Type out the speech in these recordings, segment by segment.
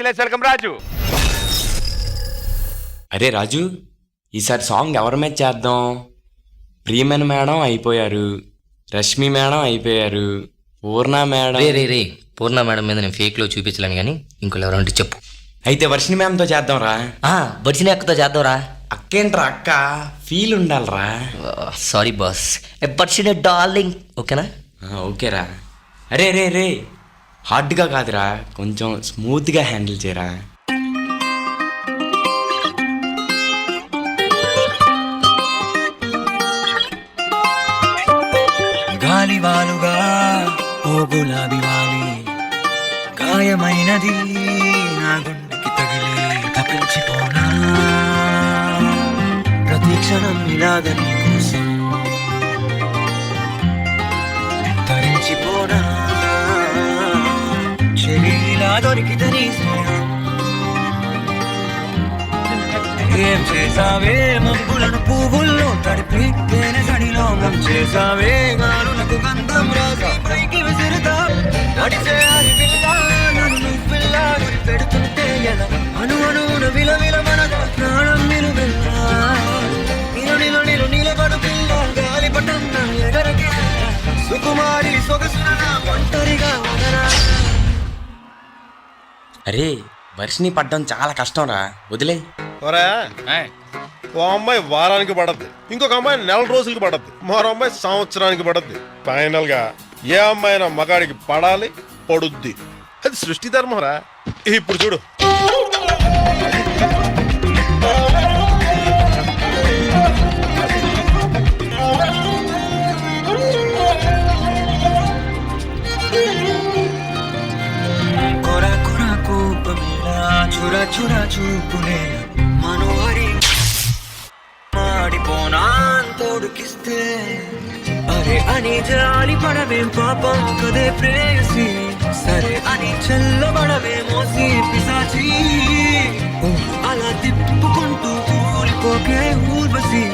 Please welcome రాజు. అరే రాజు, ఈసారి song ఎవరి మీద చేద్దాం? ప్రియమైన మేడం అయిపోయారు, రష్మి మేడం అయిపోయారు, పూర్ణ మేడం. రే పూర్ణ మేడం మీద నేను ఫేక్ లో చూపించలేను కానీ ఇంకోళ్ళు ఎవరంటే చెప్పు. అయితే వర్షిని మ్యామ్తో చేద్దాంరా. బడిసిన అక్కతో చేద్దాంరా. అక్కేంట్రా అక్క, ఫీల్ ఉండాలరా. సారీ బాస్, బడిసిన డార్లింగ్. ఓకేనా? ఓకేరా. అరే రే రే హార్డ్గా కాదురా, కొంచెం స్మూత్గా హ్యాండిల్ చేయరా. గాలివాలుగా ఓ గులాబీ వాలి, గాయమైనది నా గుండెకి తగిలి తప్పించిపోనా, ప్రతి క్షణం ఇలాగ నీ కోసం తరించిపోనా, చెరిలా దొరికితే నీ స్నేహం. ఏం చేసావే మబ్బులను పువ్వుల్లో తడిపి తేనె సడిలో గం చేసావే, గాలులకు గంధం రాసి పైకి విసురుతా, నడిచే అరివిల్ల నన్ను నువ్విల్ల గురి పెడుతుంటే ఎలా, అను అనువున విలవిల మనగా ప్రాణం నిలువెల్లా, నిలు నిలబడు పిల్ల గాలిపటం నా ఎగరకే, సుకుమారి సొగసున నా ఒంటరిగా వదరా. అరే వర్షిని పడ్డం చాలా కష్టం రా, వదిలే. ఓ అమ్మాయి వారానికి పడద్ది, ఇంకొక అమ్మాయి నెల రోజులకి పడద్ది, మరో అమ్మాయి సంవత్సరానికి పడద్ది. ఫైనల్ గా ఏ అమ్మాయినా మగాడికి పడాలి, పడుద్ది. అది సృష్టి ధర్మరా. ఇప్పుడు చూడు, చురా చురా చూపునే మనోహరి మాడిపోనా తోడుకిస్తే, అరే అని జాలి పడవేం పాపం కదే ప్రేయసి, సరే అని చల్లబడవే మోసి పిశాచి, అలా తిప్పుకుంటూ కూలిపోకే ఊర్వశి,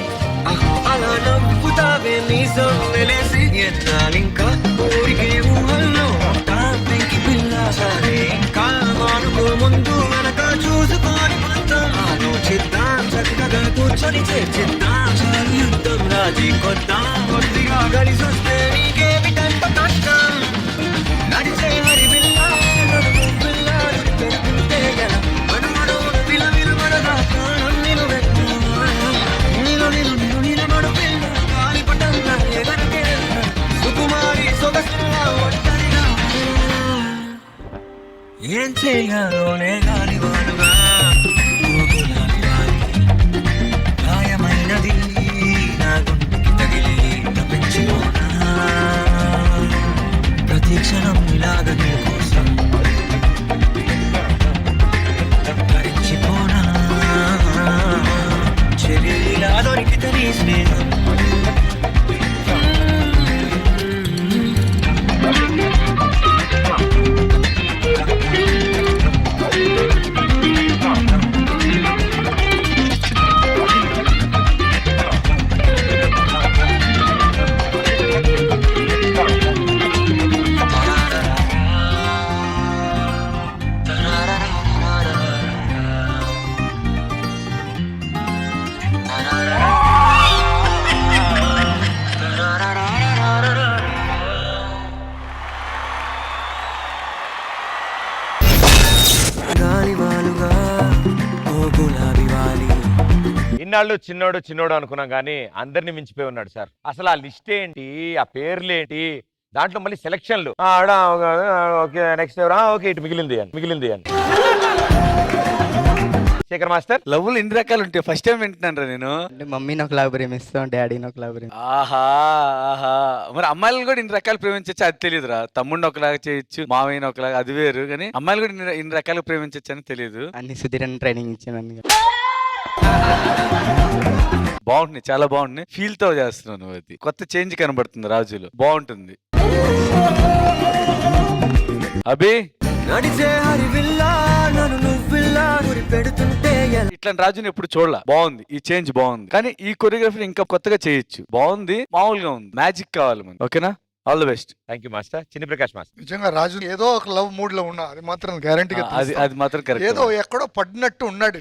అలా నవ్వుతావే మీసం వెలేసి, ఎన్నాలింకా ఊరికే ఊహల్లో పెంకి పిల్ల, సరే ఇంకా మానుకో ముందు వెనక చూసుకొని మొత్తం ఆలోచిద్దాం, చక్కగా కూర్చొని చేర్చిద్దాం, చాలు యుద్ధం రాజీ కొద్దాం, కొద్దిగా కలిసి వస్తే నీకేమిటంత కష్టం, నడిచే హరి పిల్ల పిల్ల పెడుతుంటే ఎలా, అనుమడువున విలవిల మనగా ప్రాణం నిలు నిలబడు పిల్ల గాలిపటం నా ఎగరకే, సుకుమారి సొగసులా ఒంటరిగా ఏం చేయాలోనే గాలివాలుగా ఓ గులాబీ వాలి, గాయమైనది నా గుండెకి తగిలి తప్పించిపోనా, ప్రతి క్షణం ఇలాగ నీ కోసం తరించిపోనా, చెరిలా దొరికితే నీ స్నేహం. ఇన్నాళ్ళు చిన్నోడు అనుకున్నాం కానీ అందరినీ మించిపోయి ఉన్నాడు సార్. అసలు ఆ లిస్ట్ ఏంటి, ఆ పేర్లేంటి, దాంట్లో మళ్ళీ సెలక్షన్లు. ఓకే నెక్స్ట్ ఓకే ఇటు మిగిలింది అని. శేఖర్ మాస్టర్, లవ్లు ఎన్ని రకాలు ఉంటాయి? ఫస్ట్ టైం వింటున్నాను నేను. మమ్మీని ఒకలాగా ప్రేమిస్తాం, డాడీని ఒకలాగా ప్రేమిస్తాం. ఆహా. మరి అమ్మాయిలు కూడా ఇన్ని రకాలు ప్రేమించచ్చు అది తెలియదురా. తమ్ముడిని ఒకలాగా చేయొచ్చు, మావయ్యని ఒకలాగా, అది వేరు. కానీ అమ్మాయిలు కూడా ఇన్ని రకాలు ప్రేమించచ్చు అని తెలియదు. అన్ని సుధీరన్ ట్రైనింగ్ ఇచ్చాను. బాగుంటుంది, చాలా బాగుంటుంది. ఫీల్ తో చేస్తున్నాను. అది కొత్త చేంజ్ కనబడుతుంది రాజులో, బాగుంటుంది. అభి నడిచే హరివిల్లా నన్ను నువ్విల్లా గురి పెడుతుంటే ఇట్లాంటి రాజుని ఎప్పుడు చూడలా. బాగుంది, ఈ చేంజ్ బాగుంది. కానీ ఈ కొరియోగ్రఫీ ఇంకా కొత్తగా చేయొచ్చు. బాగుంది, మామూలుగా ఉంది. మ్యాజిక్ కావాలి మనకి. ఓకేనా? All the best. Thank you master. చిన్ని ప్రకాష్ మాస్టర్. నిజంగా రాజు ఏదో ఒక లవ్ మూడ్ లో ఉన్నా, అది మాత్రం గ్యారంటీగా అది మాత్రం కరెక్ట్. ఏదో ఎక్కడో పడినట్టు ఉన్నాడు.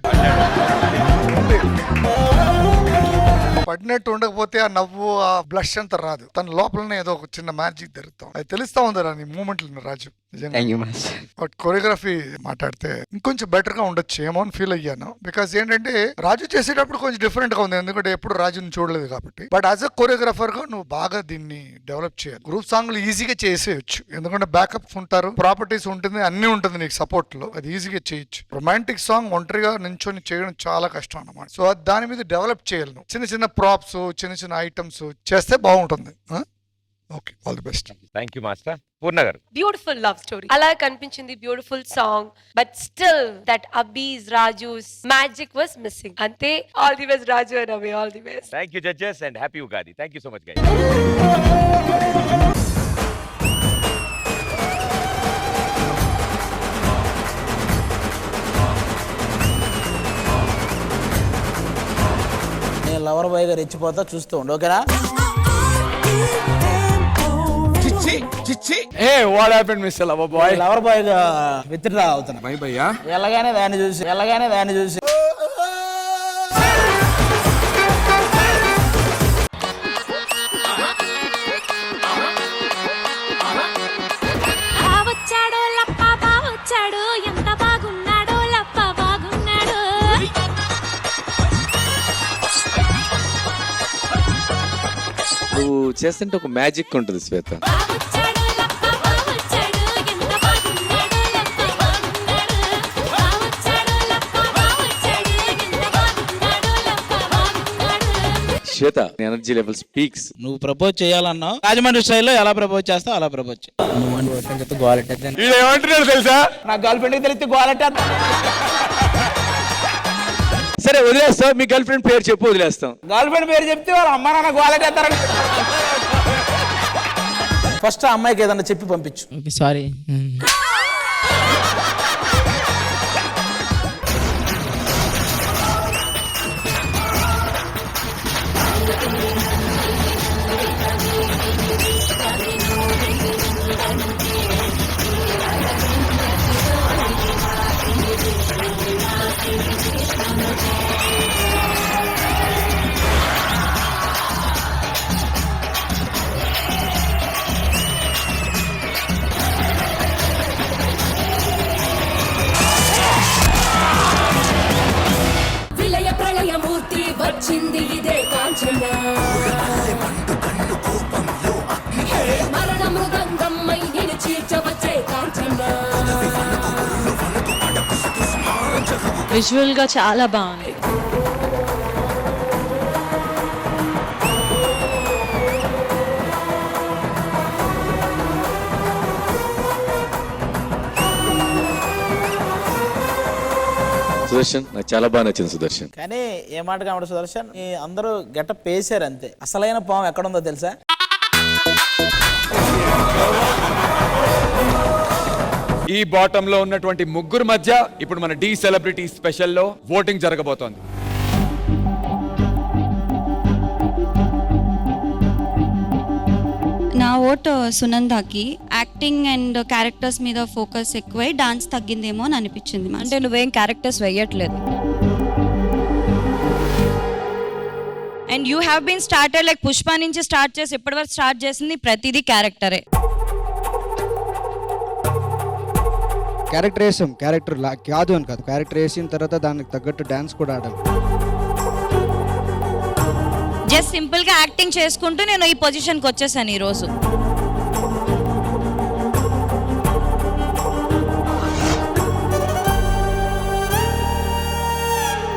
పడినట్టు ఉండకపోతే ఆ నవ్వు, ఆ బ్లష్ అంతా రాదు. తన లోపలనే ఏదో ఒక చిన్న మ్యాజిక్ జరుగుతాం, అది తెలుస్తా ఉంది రా నీ మూమెంట్లు Raju. Thank you master. But choreography మాట్లాడితే ఇంకొంచెం బెటర్ గా ఉండొచ్చు ఏమో అని ఫీల్ అయ్యాను. బికాస్ ఏంటంటే రాజు చేసేటప్పుడు కొంచెం డిఫరెంట్ గా ఉంది, ఎందుకంటే ఎప్పుడు రాజుని చూడలేదు కాబట్టి. బట్ యాజ్ అ కొరియోగ్రాఫర్ గా నువ్వు బాగా దీన్ని డెవలప్ చేయాలి. గ్రూప్ సాంగ్లు ఈజీగా చేసేయచ్చు, ఎందుకంటే బ్యాకప్స్ ఉంటారు, ప్రాపర్టీస్ ఉంటుంది, అన్ని ఉంటుంది నీకు సపోర్ట్ లో, అది ఈజీగా చేయొచ్చు. రొమాంటిక్ సాంగ్ ఒంటరిగా నించొని చేయడం చాలా కష్టం అన్నమాట. సో దాని మీద డెవలప్ చేయాలి నువ్వు. చిన్న చిన్న ప్రాప్స్, చిన్న చిన్న ఐటమ్స్ చేస్తే బాగుంటుంది. Okay, all the best. Thank you master. Purna garu. Beautiful love story అలా కనిపించింది, beautiful song, but still that Abhi's Raju's magic was missing. అంతే. All the best Raju and Abhi, all the best. Thank you judges and happy Ugadi. Thank you so much guys. నేను lover boy గా రెచ్చిపోతా, చూస్తూ ఉండు, ఓకేనా? What happened mister lover boy? Lover boy గా withdraw అవుతున్నా. Bye బయ్యా ఎలాగానే దాన్ని చూసి వచ్చాడో లప్ప బావొచ్చాడు, ఎంత బాగున్నాడో లప్ప బాగున్నాడు. నువ్వు చేస్తుంటే ఒక మ్యాజిక్ ఉంటుంది శ్వేత. బావొచ్చాడు లప్ప బావొచ్చాడు, ఎంత బాగున్నాడో లప్ప బాగున్నాడు. బావొచ్చాడు లప్ప బావొచ్చాడు, ఎంత బాగున్నాడో లప్ప బాగున్నాడు. శ్వేత ఎనర్జీ లెవెల్ స్పీక్స్. నువ్వు ప్రపోజ్ చేయాలన్నా రాజమండ్రి స్టైల్లో ఎలా ప్రపోజ్ చేస్తావు అలా ప్రపోజ్ చేయి. ఏమంటున్నాడు తెలుసా? నా గర్ల్ ఫ్రెండ్ కి తెలిస్తే గోలెట్టే. సరే వదిలేస్తాం, మీ గర్ల్ ఫ్రెండ్ పేరు చెప్పు, వదిలేస్తాం. గర్ల్ ఫ్రెండ్ పేరు చెప్తే వాళ్ళ అమ్మ నాన్న గోలెట్టేస్తారని. ఫస్ట్ ఆ అమ్మాయికి ఏదన్నా చెప్పి పంపించు. సారీ. విలయ ప్రళయమూర్తి వచ్చింది ఇదే కాంచన, మరణ మృదంగమ్మై నిన్ను చీల్చవచ్చే కాంచన. విజువల్ గా చాలా బాగుంది. సుదర్శన్ నాకు చాలా బాగా నచ్చింది సుదర్శన్. కానీ ఏ మాట కామడు సుదర్శన్, ఈ అందరూ గెటప్ వేసారు అంతే. అసలైన పాము ఎక్కడుందో తెలుసా? ఈ బాటమ్ లో ఉన్నటువంటి ముగ్గురు మధ్య ఇప్పుడు మన డి సెలబ్రిటీ స్పెషల్లో ఓటింగ్ జరగబోతోంది. నా ఓటు సునందాకి. యాక్టింగ్ అండ్ క్యారెక్టర్స్ మీద ఫోకస్ ఎక్కువై డాన్స్ తగ్గిందేమో అని అనిపించింది. అంటే నువ్వేం క్యారెక్టర్స్ వేయట్లేదు. And you have been started like Pushpa నుంచి స్టార్ట్ చేసి ఇప్పటివరకు స్టార్ట్ చేసింది ప్రతిదీ క్యారెక్టరే. క్యారెక్టర్ వేసాం, క్యారెక్టర్ కాదు అని కాదు, క్యారెక్టర్ వేసిన తర్వాత దానికి తగ్గట్టు డాన్స్ కూడా ఆడాలి. జస్ట్ సింపుల్ గా యాక్టింగ్ చేసుకుంటూ నేను ఈ పొజిషన్కి వచ్చేసాను ఈ రోజు.